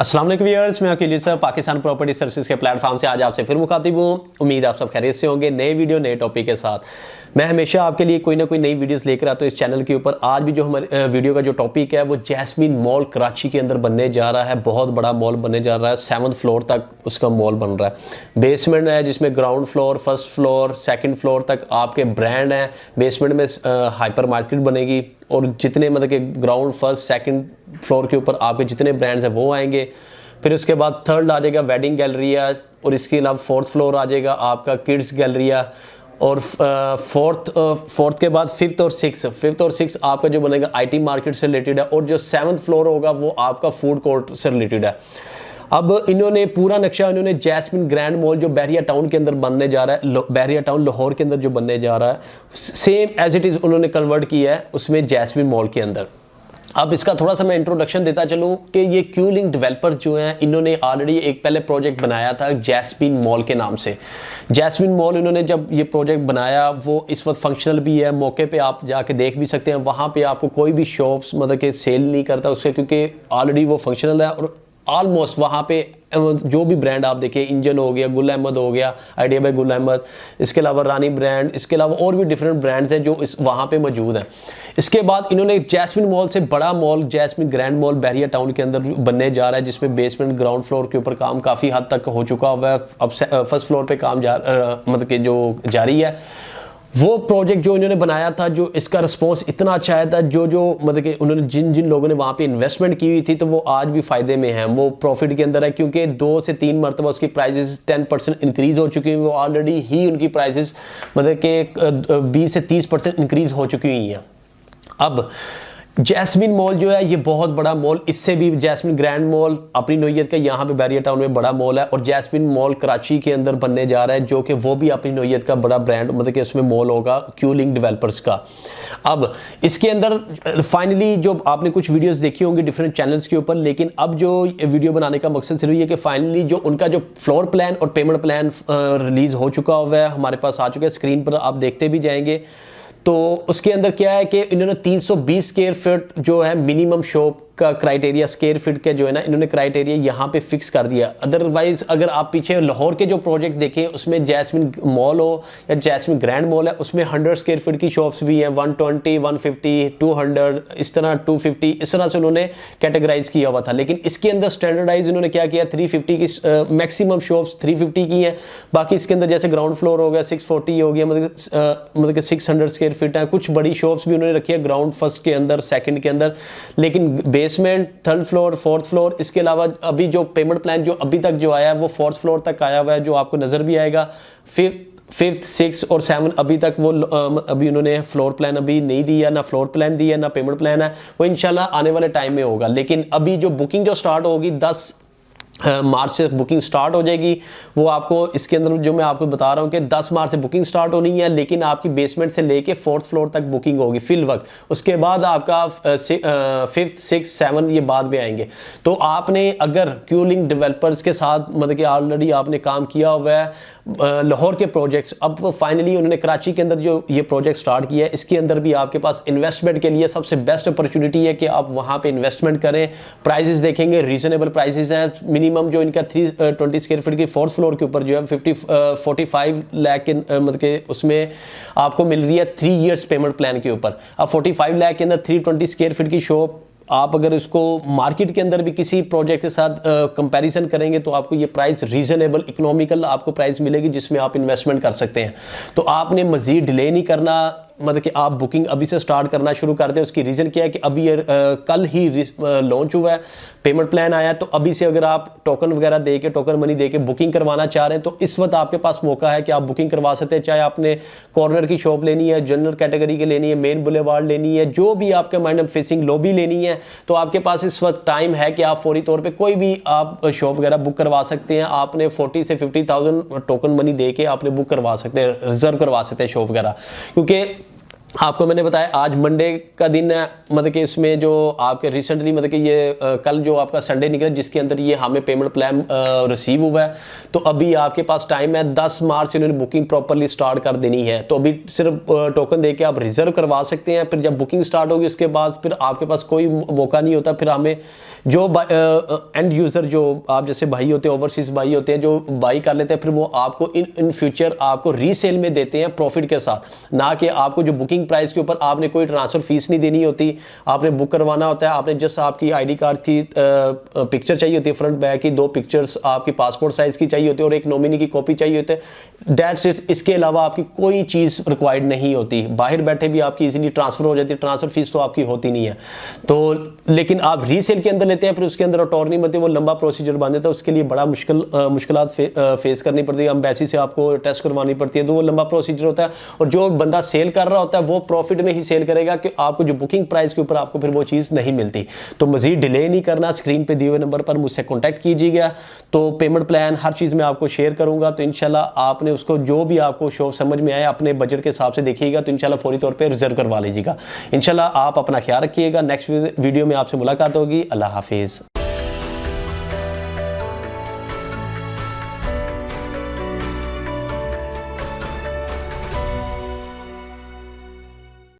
अस्सलाम वालेकुम व्यूअर्स, मैं Akeel sir Pakistan property services के प्लेटफॉर्म से आज आपसे फिर मुखातिब हूँ। उम्मीद आप सब खैरियत से होंगे। नए वीडियो नए टॉपिक के साथ मैं हमेशा आपके लिए कोई ना कोई नई वीडियोस लेकर आता हूँ इस चैनल के ऊपर। आज भी जो हमारे वीडियो का जो टॉपिक है वो जैस्मीन मॉल कराची के अंदर बनने जा रहा है। बहुत बड़ा मॉल बनने जा रहा है, 7th फ्लोर तक उसका मॉल बन रहा है। बेसमेंट है जिसमें ground floor, first floor, second floor तक आपके ब्रांड हैं। बेसमेंट में हाइपर मार्केट बनेगी और जितने मतलब कि ग्राउंड फर्स्ट सेकंड फ्लोर के ऊपर आपके जितने ब्रांड्स हैं वो आएंगे। फिर उसके बाद थर्ड आ जाएगा वेडिंग गैलरिया और इसके अलावा 4th फ्लोर आ जाएगा आपका किड्स गैलरिया और फोर्थ के बाद फिफ्थ और सिक्स आपका जो बनेगा आईटी मार्केट से रिलेटेड है और जो 7th फ्लोर होगा वो आपका फूड कोर्ट से रिलेटेड है। अब इन्होंने पूरा नक्शा इन्होंने जैस्मीन ग्रैंड मॉल जो बहरिया टाउन के अंदर बनने जा रहा है, बहरिया टाउन लाहौर के अंदर जो बनने जा रहा है, सेम एज इट इज़ उन्होंने कन्वर्ट किया है उसमें जैस्मीन मॉल के अंदर। अब इसका थोड़ा सा मैं इंट्रोडक्शन देता चलूँ कि ये क्यूलिंग डेवलपर जो हैं इन्होंने ऑलरेडी एक पहले प्रोजेक्ट बनाया था जैस्मीन मॉल के नाम से। जैस्मीन मॉल इन्होंने जब ये प्रोजेक्ट बनाया वो इस वक्त फंक्शनल भी है, मौके पे आप जाके देख भी सकते हैं। वहाँ पे आपको कोई भी शॉप्स मतलब कि सेल नहीं करता उससे, क्योंकि ऑलरेडी वो फंक्शनल है और ऑलमोस्ट वहाँ पे जो भी ब्रांड आप देखिए, इंजन हो गया, गुल अहमद हो गया, आइडिया बाय गुल अहमद, इसके अलावा रानी ब्रांड, इसके अलावा और भी डिफरेंट ब्रांड्स हैं जो इस वहाँ पे मौजूद हैं। इसके बाद इन्होंने जैस्मीन मॉल से बड़ा मॉल जैस्मीन ग्रैंड मॉल बहरिया टाउन के अंदर बनने जा रहा है, जिसमें बेसमेंट ग्राउंड फ्लोर के ऊपर काम काफ़ी हद तक हो चुका हुआ है। अब फर्स्ट फ्लोर पर काम मतलब कि जो जारी है। वो प्रोजेक्ट जो इन्होंने बनाया था, जो इसका रिस्पॉन्स इतना अच्छा आया था, जो मतलब कि उन्होंने जिन लोगों ने वहाँ पे इन्वेस्टमेंट की हुई थी तो वो आज भी फ़ायदे में हैं, वो प्रॉफिट के अंदर है, क्योंकि 2 से 3 मरतबा उसकी प्राइसेस 10% इंक्रीज़ हो चुकी हैं। वो ऑलरेडी ही उनकी प्राइसेस मतलब कि 20 से 30% इंक्रीज़ हो चुकी हुई हैं। अब जैस्मीन मॉल जो है ये बहुत बड़ा मॉल, इससे भी जैस्मीन ग्रैंड मॉल अपनी नोयत का यहाँ पे बहरिया टाउन में बड़ा मॉल है और जैस्मीन मॉल कराची के अंदर बनने जा रहा है, जो कि वो भी अपनी नोयत का बड़ा ब्रांड मतलब कि उसमें मॉल होगा क्यूलिंग डेवलपर्स का। अब इसके अंदर फाइनली जो आपने कुछ वीडियोस देखी होंगी डिफरेंट चैनल्स के ऊपर, लेकिन अब जो वीडियो बनाने का मकसद सिर्फ ये कि फाइनली जो उनका जो फ्लोर प्लान और पेमेंट प्लान रिलीज़ हो चुका हुआ है, हमारे पास आ चुका है, स्क्रीन पर आप देखते भी जाएंगे। तो उसके अंदर क्या है कि इन्होंने 320 स्क्वायर फीट जो है मिनिमम शॉप का क्राइटेरिया, स्क्वायर फीट के जो है ना इन्होंने क्राइटेरिया यहाँ पे फिक्स कर दिया। अदरवाइज अगर आप पीछे लाहौर के जो प्रोजेक्ट देखें उसमें जैस्मीन मॉल हो या जैस्मीन ग्रैंड मॉल है, उसमें 100 स्क्वायर फीट की शॉप्स भी हैं, 120, 150, 200, इस तरह 250, इस तरह से उन्होंने कैटेगराइज किया हुआ था। लेकिन इसके अंदर स्टैंडर्डाइज उन्होंने क्या किया, 350 की मैक्सिमम शॉप्स 350 की हैं। बाकी इसके अंदर जैसे ग्राउंड फ्लोर हो गया 640 हो गया, मतलब कि 600 स्क्वायर फीट है। कुछ बड़ी शॉप्स भी उन्होंने रखी है ग्राउंड फर्स्ट के अंदर, सेकंड के अंदर, लेकिन basement, 3rd floor, 4th floor, इसके अलावा अभी जो पेमेंट प्लान जो अभी तक जो आया है वो 4th फ्लोर तक आया हुआ है, जो आपको नज़र भी आएगा। 5th, 6 और 7 अभी तक वो अभी उन्होंने फ्लोर प्लान अभी नहीं दिया, ना फ्लोर प्लान दिया ना पेमेंट प्लान है, वो इंशाल्लाह आने वाले टाइम में होगा। लेकिन अभी जो बुकिंग जो स्टार्ट होगी 10 मार्च से बुकिंग स्टार्ट हो जाएगी। वो आपको इसके अंदर जो मैं आपको बता रहा हूँ कि 10 मार्च से बुकिंग स्टार्ट होनी है, लेकिन आपकी बेसमेंट से लेके 4th फ्लोर तक बुकिंग होगी फिल वक्त। उसके बाद आपका 5th, 6th, 7 ये बाद में आएंगे। तो आपने अगर क्यूलिंग डेवलपर्स के साथ मतलब कि ऑलरेडी आपने काम किया हुआ है लाहौर के प्रोजेक्ट्स, अब फाइनली उन्होंने कराची के अंदर जो ये प्रोजेक्ट स्टार्ट किया है, इसके अंदर भी आपके पास इन्वेस्टमेंट के लिए सबसे बेस्ट अपॉर्चुनिटी है कि आप वहाँ पे इन्वेस्टमेंट करें। प्राइसेस देखेंगे रीजनेबल प्राइसेस हैं। मिनिमम जो इनका 320 स्क्वायर फीट की 4th फ्लोर के ऊपर जो है 45 लाख के मतलब के उसमें आपको मिल रही है 3 इयर्स पेमेंट प्लान के ऊपर। अब 45 लाख के अंदर 320 स्क्वायर फीट की शॉप आप अगर इसको मार्केट के अंदर भी किसी प्रोजेक्ट के साथ कंपैरिजन करेंगे तो आपको ये प्राइस रीजनेबल इकोनॉमिकल आपको प्राइस मिलेगी, जिसमें आप इन्वेस्टमेंट कर सकते हैं। तो आपने मज़ीद डिले नहीं करना, मतलब कि आप बुकिंग अभी से स्टार्ट करना शुरू कर दें। उसकी रीज़न क्या है कि अभी कल ही लॉन्च हुआ है, पेमेंट प्लान आया, तो अभी से अगर आप टोकन वगैरह दे के, टोकन मनी दे के बुकिंग करवाना चाह रहे हैं तो इस वक्त आपके पास मौका है कि आप बुकिंग करवा सकते हैं। चाहे आपने कॉर्नर की शॉप लेनी है, जनरल कैटेगरी की लेनी है, मेन बुलेवार्ड लेनी है, जो भी आपके माइंड फेसिंग लॉबी लेनी है, तो आपके पास इस वक्त टाइम है कि आप फौरी तौर पर कोई भी आप शॉप वगैरह बुक करवा सकते हैं। आपने 40 से 50,000 टोकन मनी दे के आपने बुक करवा सकते हैं, रिजर्व करवा सकते हैं शॉप वगैरह, क्योंकि आपको मैंने बताया आज मंडे का दिन है, मतलब कि इसमें जो आपके रिसेंटली मतलब कि ये कल जो आपका संडे निकला जिसके अंदर ये हमें पेमेंट प्लान रिसीव हुआ है, तो अभी आपके पास टाइम है 10 मार्च से इन्होंने बुकिंग प्रॉपरली स्टार्ट कर देनी है। तो अभी सिर्फ टोकन दे के आप रिजर्व करवा सकते हैं, फिर जब बुकिंग स्टार्ट होगी उसके बाद फिर आपके पास कोई मौका नहीं होता। फिर हमें जो एंड यूज़र जो आप जैसे भाई होते हैं, ओवरसीज भाई होते हैं जो बाई कर लेते हैं, फिर वो आपको इन फ्यूचर आपको रीसेल में देते हैं प्रॉफिट के साथ, ना कि आपको जो बुकिंग प्राइस के ऊपर आपने कोई ट्रांसफर फीस नहीं देनी होती। आपने बुक करवाना होता है, आपने जस्ट आपकी आईडी कार्ड की पिक्चर चाहिए होती है, फ्रंट बैक की 2 पिक्चर्स आपकी पासपोर्ट साइज की चाहिए होती है और एक नॉमिनी की कॉपी चाहिए होती है। That's it. इसके अलावा आपकी कोई चीज़ रिक्वायर्ड नहीं होती। बाहर बैठे भी आपकी इजीली ट्रांसफर हो जाती है, ट्रांसफर फीस तो आपकी होती नहीं है। तो लेकिन आप रीसेल के अंदर लेते हैं, फिर उसके अंदर अटॉर्नी बनती है, वो लंबा प्रोसीजर बन जाता है, उसके लिए बड़ा मुश्किलात फेस करनी पड़ती है। एम्बेसी से आपको टेस्ट करवानी पड़ती है, तो वो लंबा प्रोसीजर होता है। और जो बंदा सेल कर रहा होता है वो प्रॉफिट में ही सेल करेगा कि आपको जो बुकिंग प्राइस के ऊपर आपको फिर वो चीज़ नहीं मिलती। तो मजीद डिले नहीं करना, स्क्रीन पे दिए हुए नंबर पर मुझसे कॉन्टैक्ट कीजिएगा। तो पेमेंट प्लान हर चीज़ में आपको शेयर करूंगा, तो इंशाल्लाह आपने उसको जो भी आपको शो समझ में आए अपने बजट के हिसाब से देखिएगा, तो इंशाल्लाह फौरी तौर पर रिजर्व करवा लीजिएगा। इंशाल्लाह आप अपना ख्याल रखिएगा। नेक्स्ट वीडियो में आपसे मुलाकात होगी। अल्लाह हाफिज़।